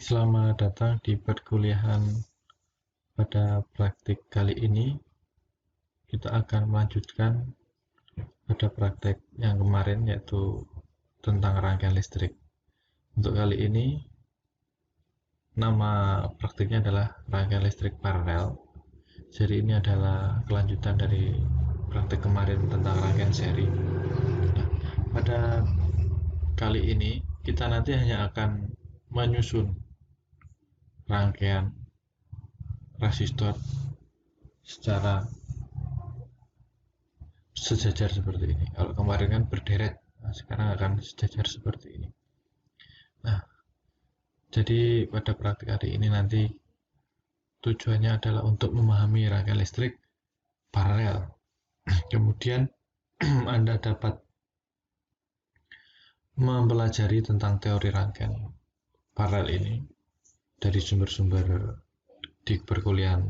Selamat datang di perkuliahan. Pada praktik kali ini kita akan melanjutkan pada praktek yang kemarin, yaitu tentang rangkaian listrik. Untuk kali ini nama praktiknya adalah rangkaian listrik paralel. Jadi ini adalah kelanjutan dari praktek kemarin tentang rangkaian seri. Nah, pada kali ini kita nanti hanya akan menyusun rangkaian resistor secara sejajar seperti ini. Kalau kemarin kan berderet, nah sekarang akan sejajar seperti ini. Nah, jadi pada praktik hari ini nanti tujuannya adalah untuk memahami rangkaian listrik paralel. Kemudian Anda dapat mempelajari tentang teori rangkaian paralel ini dari sumber-sumber di perkuliahan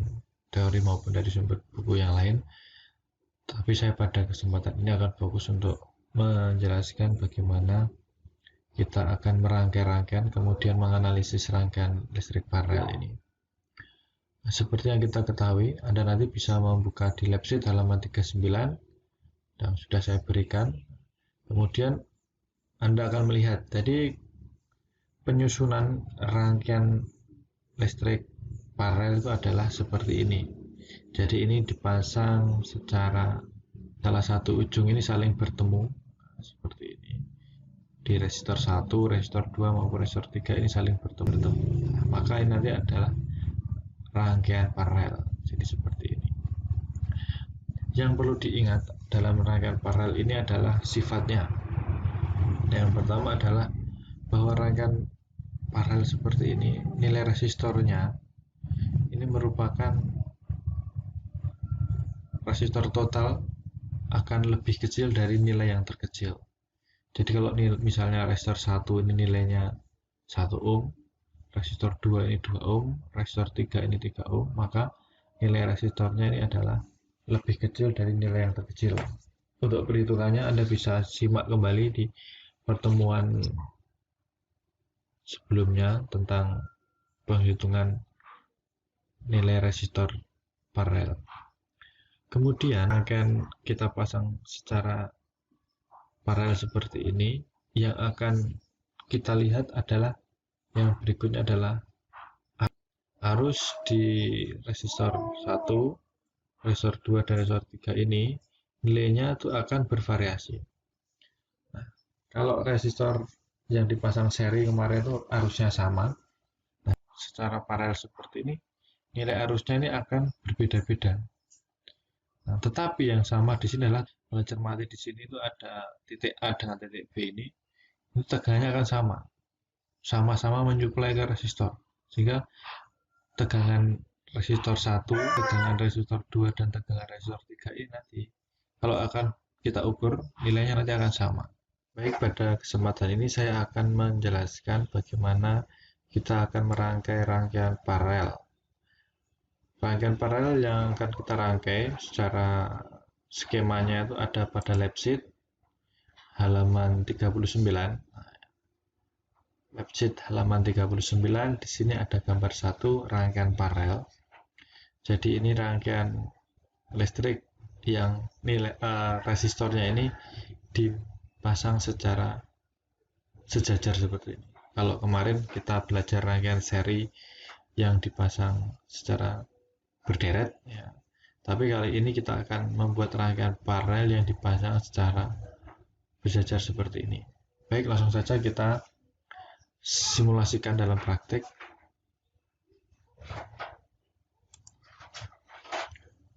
teori maupun dari sumber buku yang lain. Tapi saya pada kesempatan ini akan fokus untuk menjelaskan bagaimana kita akan merangkai rangkaian kemudian menganalisis rangkaian listrik paralel ini. Nah, seperti yang kita ketahui, Anda nanti bisa membuka di labsheet halaman 39 yang sudah saya berikan. Kemudian Anda akan melihat, jadi penyusunan rangkaian listrik paralel itu adalah seperti ini. Jadi ini dipasang secara salah satu ujung ini saling bertemu seperti ini. Di resistor 1, resistor 2 maupun resistor 3 ini saling bertemu. Nah, maka ini nanti adalah rangkaian paralel. Jadi seperti ini. Yang perlu diingat dalam rangkaian paralel ini adalah sifatnya. Yang pertama adalah bahwa rangkaian paralel seperti ini, nilai resistornya ini merupakan resistor total akan lebih kecil dari nilai yang terkecil. Jadi kalau misalnya resistor 1 ini nilainya 1 ohm, resistor 2 ini 2 ohm, resistor 3 ini 3 ohm, maka nilai resistornya ini adalah lebih kecil dari nilai yang terkecil. Untuk perhitungannya Anda bisa simak kembali di pertemuan sebelumnya tentang penghitungan nilai resistor paralel. Kemudian akan kita pasang secara paralel seperti ini. Yang akan kita lihat adalah yang berikutnya adalah arus di resistor 1, resistor 2 dan resistor 3 ini nilainya itu akan bervariasi. Nah, kalau resistor yang dipasang seri kemarin itu arusnya sama, nah, secara paralel seperti ini nilai arusnya ini akan berbeda-beda. Nah, tetapi yang sama di sini adalah mencermati di sini itu ada titik A dengan titik B ini tegangannya akan sama-sama menyuplai ke resistor, sehingga tegangan resistor 1, tegangan resistor 2 dan tegangan resistor 3 ini nanti kalau akan kita ukur nilainya nanti akan sama. Baik, pada kesempatan ini saya akan menjelaskan bagaimana kita akan merangkai rangkaian paralel. Rangkaian paralel yang akan kita rangkai secara skemanya itu ada pada labsheet halaman 39. Labsheet halaman 39, di sini ada gambar 1 rangkaian paralel. Jadi ini rangkaian listrik yang nilai resistornya ini dipasang secara sejajar seperti ini. Kalau kemarin kita belajar rangkaian seri yang dipasang secara berderet, ya. Tapi kali ini kita akan membuat rangkaian paralel yang dipasang secara berjajar seperti ini. Baik, langsung saja kita simulasikan dalam praktik.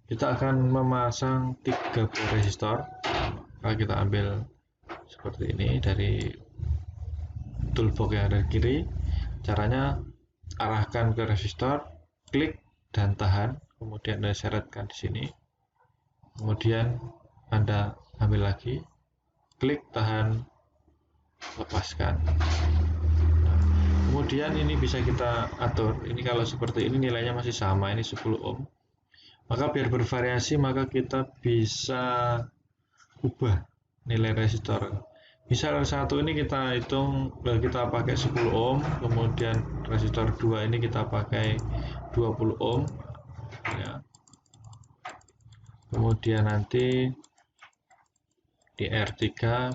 Kita akan memasang 3 buah resistor. Kalau kita ambil seperti ini dari toolbox yang ada di kiri, caranya arahkan ke resistor, klik dan tahan, kemudian Anda seretkan di sini, kemudian Anda ambil lagi, klik, tahan, lepaskan. Kemudian ini bisa kita atur. Ini kalau seperti ini nilainya masih sama, ini 10 ohm, maka biar bervariasi maka kita bisa ubah nilai resistor. Misal satu ini kita hitung, kita pakai 10 ohm, kemudian resistor 2 ini kita pakai 20 ohm ya. Kemudian nanti di R3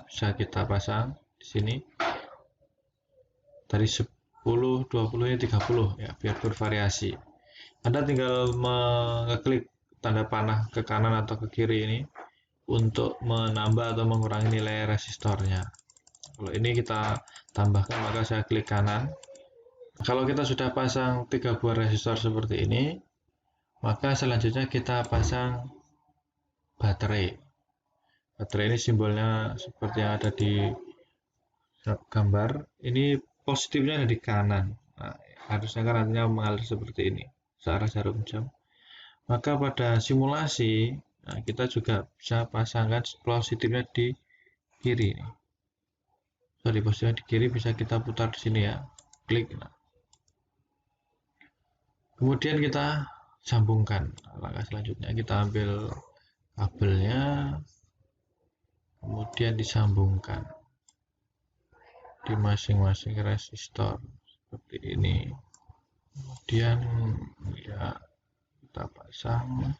bisa kita pasang di sini dari 10, 20 ini 30 ya, biar bervariasi. Anda tinggal mengeklik tanda panah ke kanan atau ke kiri ini untuk menambah atau mengurangi nilai resistornya. Kalau ini kita tambahkan, maka saya klik kanan. Kalau kita sudah pasang 3 buah resistor seperti ini, maka selanjutnya kita pasang baterai. Baterai ini simbolnya seperti yang ada di gambar. Ini positifnya ada di kanan. Nah, harusnya kan artinya mengalir seperti ini, searah jarum jam. Maka pada simulasi, nah, kita juga bisa pasangkan positifnya di kiri. Sorry, positifnya di kiri bisa kita putar di sini ya. Klik. Nah. Kemudian kita sambungkan. Langkah selanjutnya kita ambil kabelnya, kemudian disambungkan di masing-masing resistor seperti ini. Kemudian ya kita pasang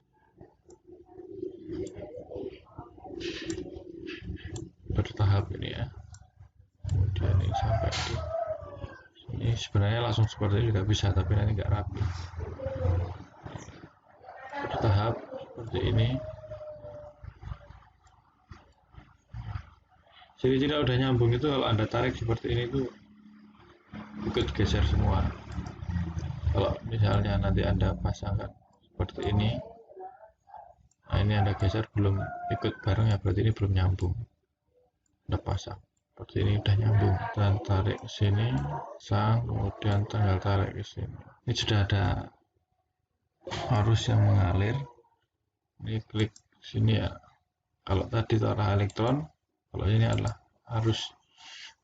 bertahap ini ya. Kemudian ini sampai di sini, sebenarnya langsung seperti ini juga bisa, tapi nanti nggak rapi. Bertahap seperti ini. Ciri-ciri udah nyambung itu kalau Anda tarik seperti ini tuh ikut geser semua. Kalau misalnya nanti Anda pasangkan seperti ini, nah ini Anda geser belum ikut bareng ya, berarti ini belum nyambung. Anda pasang seperti ini udah nyambung, dan tarik ke sini, pasang, kemudian tinggal tarik ke sini. Ini sudah ada arus yang mengalir. Ini klik sini ya. Kalau tadi itu arah elektron, kalau ini adalah arus,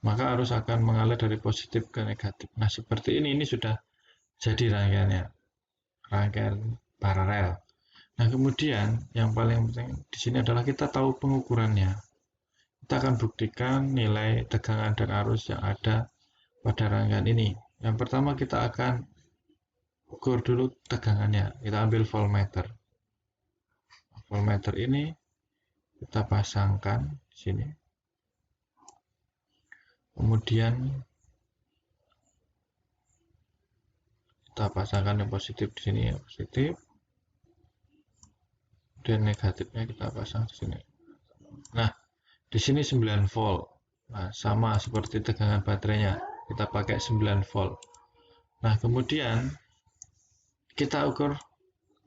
maka arus akan mengalir dari positif ke negatif. Nah seperti ini sudah jadi rangkaiannya, rangkaian paralel. Nah kemudian yang paling penting di sini adalah kita tahu pengukurannya. Kita akan buktikan nilai tegangan dan arus yang ada pada rangkaian ini. Yang pertama kita akan ukur dulu tegangannya. Kita ambil voltmeter. Voltmeter ini kita pasangkan di sini. Kemudian kita pasangkan yang positif di sini ya, positif. Dan negatifnya kita pasang di sini. Nah, di sini 9 volt. Nah, sama seperti tegangan baterainya. Kita pakai 9 volt. Nah, kemudian kita ukur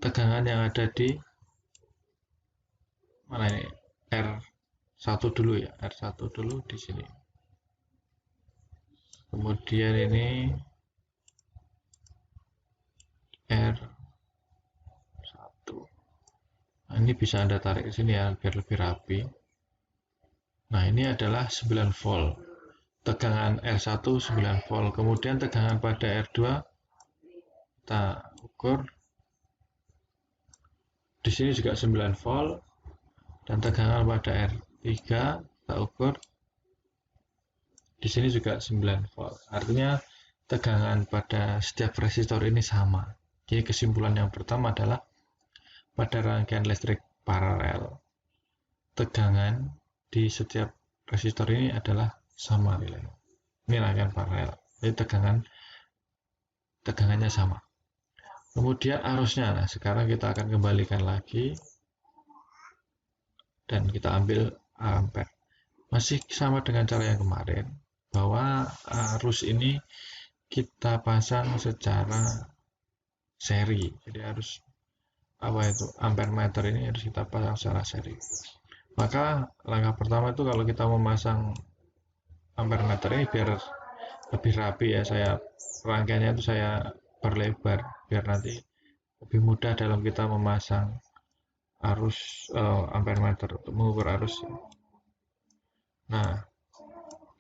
tegangan yang ada di mana ini? R1 dulu ya, R1 dulu di sini. Kemudian ini R1. Nah, ini bisa Anda tarik ke sini ya biar lebih rapi. Nah, ini adalah 9 volt. Tegangan R1 9 volt. Kemudian tegangan pada R2 kita ukur. Di sini juga 9 volt. Dan tegangan pada R3 kita ukur. Di sini juga 9 volt. Artinya tegangan pada setiap resistor ini sama. Jadi kesimpulan yang pertama adalah pada rangkaian listrik paralel, tegangan di setiap resistor ini adalah sama nilainya. Ini rangkaian paralel. Jadi tegangannya sama. Kemudian arusnya. Nah, sekarang kita akan kembalikan lagi dan kita ambil ampere. Masih sama dengan cara yang kemarin, bahwa arus ini kita pasang secara seri. Jadi harus ampere meter ini harus kita pasang secara seri. Maka langkah pertama itu kalau kita memasang ampere meter ini biar lebih rapi ya, saya rangkaiannya itu saya perlebar biar nanti lebih mudah dalam kita memasang arus ampere meter untuk mengukur arus. Nah,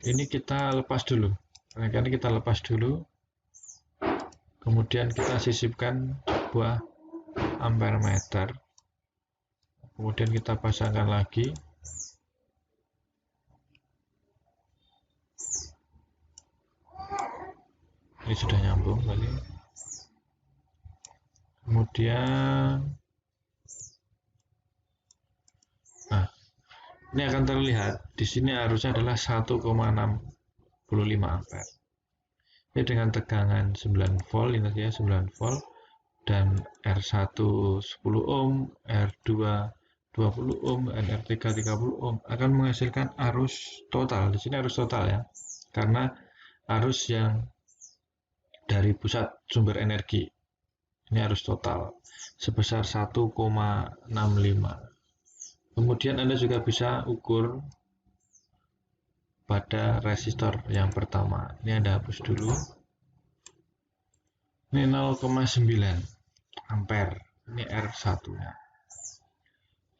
ini kita lepas dulu. Rangkaian ini kita lepas dulu. Kemudian kita sisipkan sebuah ampere meter. Kemudian kita pasangkan lagi. Ini sudah nyambung tadi. Kemudian ini akan terlihat di sini arusnya adalah 1,65 ampere. Ini dengan tegangan 9 volt, ini ya 9 volt, dan R1 10 ohm, R2 20 ohm, dan R3 30 ohm akan menghasilkan arus total. Di sini arus total ya, karena arus yang dari pusat sumber energi. Ini arus total sebesar 1,65. Kemudian Anda juga bisa ukur pada resistor yang pertama. Ini Anda hapus dulu. Ini 0,9 ampere. Ini R1-nya.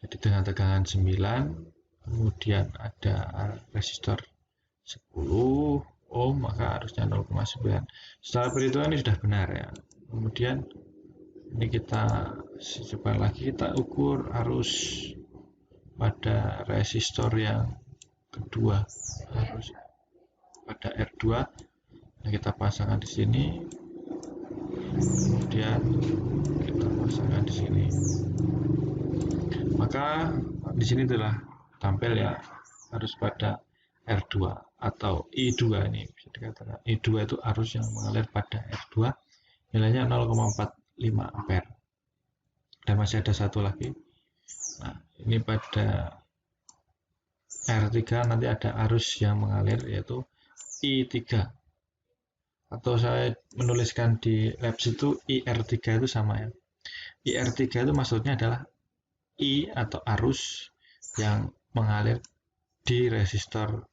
Jadi dengan tegangan 9, kemudian ada resistor 10 ohm, maka arusnya 0,9. Setelah perhitungan ini sudah benar ya. Kemudian ini kita coba lagi, kita ukur arus pada resistor yang kedua, arus pada R2. Nah, kita pasangkan di sini, kemudian kita pasangkan di sini. Maka di sini telah tampil ya arus pada R2 atau I2. Ini bisa dikatakan I2 itu arus yang mengalir pada R2, nilainya 0,45 ampere. Dan masih ada satu lagi. Nah, ini pada R3 nanti ada arus yang mengalir yaitu I3, atau saya menuliskan di labs itu IR3 itu sama ya. IR3 itu maksudnya adalah I atau arus yang mengalir di resistor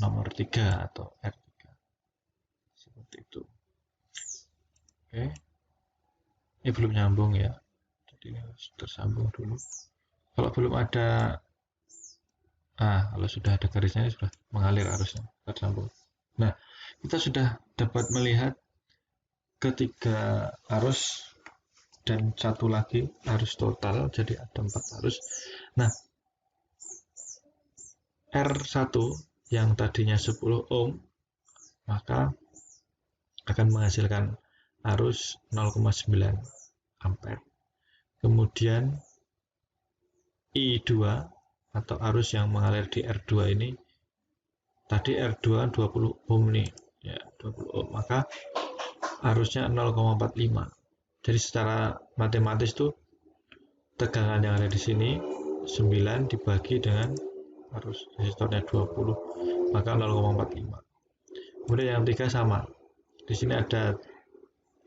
nomor 3 atau R3. Seperti itu. Oke. Ini belum nyambung ya. Jadi harus tersambung dulu. Kalau belum ada, kalau sudah ada garisnya sudah mengalir arusnya, tersambung. Nah, kita sudah dapat melihat ketiga arus dan satu lagi arus total, jadi ada 4 arus. Nah, R1 yang tadinya 10 ohm maka akan menghasilkan arus 0,9 ampere. Kemudian I2 atau arus yang mengalir di R2 ini, tadi R2 20 ohm nih ya, 20 ohm, maka arusnya 0,45. Jadi secara matematis tuh tegangan yang ada di sini 9 dibagi dengan arus resistornya 20, maka 0,45. Kemudian yang 3 sama. Di sini ada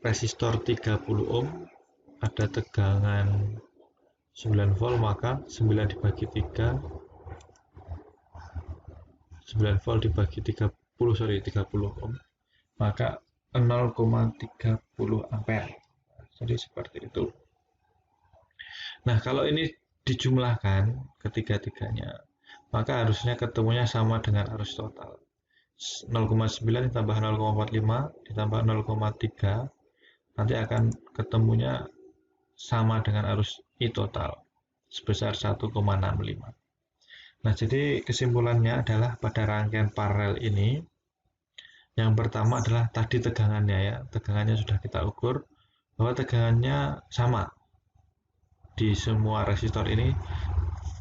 resistor 30 ohm, ada tegangan 9 volt, maka 9 dibagi 3, 9 volt dibagi 30 ohm, maka 0,30 ampere. Jadi seperti itu. Nah, kalau ini dijumlahkan ketiga-tiganya, maka harusnya ketemunya sama dengan arus total. 0,9 ditambah 0,45 ditambah 0,3, nanti akan ketemunya sama dengan arus I total sebesar 1,65. Nah, jadi kesimpulannya adalah pada rangkaian paralel ini, yang pertama adalah tadi tegangannya ya, tegangannya sudah kita ukur bahwa tegangannya sama di semua resistor ini,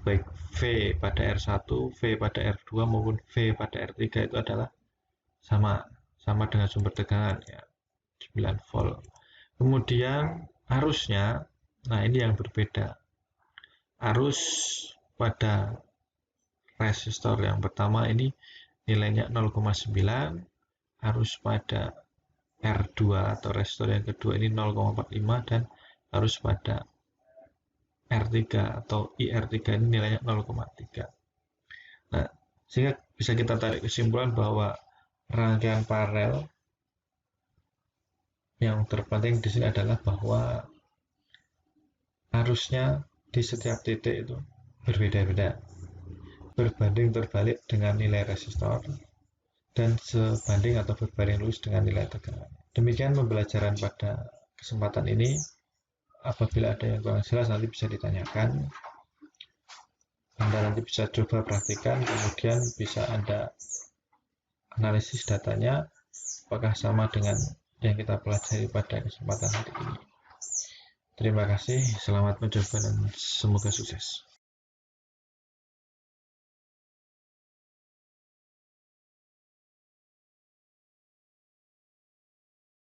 baik V pada R1, V pada R2 maupun V pada R3 itu adalah sama dengan sumber tegangan ya, 9 volt. Kemudian arusnya, nah ini yang berbeda. Arus pada resistor yang pertama ini nilainya 0,9, arus pada R2 atau resistor yang kedua ini 0,45, dan arus pada R3 atau IR3 ini nilainya 0,3. Nah, sehingga bisa kita tarik kesimpulan bahwa rangkaian paralel yang terpenting di sini adalah bahwa arusnya di setiap titik itu berbeda-beda, berbanding terbalik dengan nilai resistor, dan sebanding atau berbanding lurus dengan nilai tegangan. Demikian pembelajaran pada kesempatan ini. Apabila ada yang kurang jelas nanti bisa ditanyakan. Anda nanti bisa coba praktikkan, kemudian bisa Anda analisis datanya apakah sama dengan yang kita pelajari pada kesempatan hari ini. Terima kasih, selamat mencoba dan semoga sukses.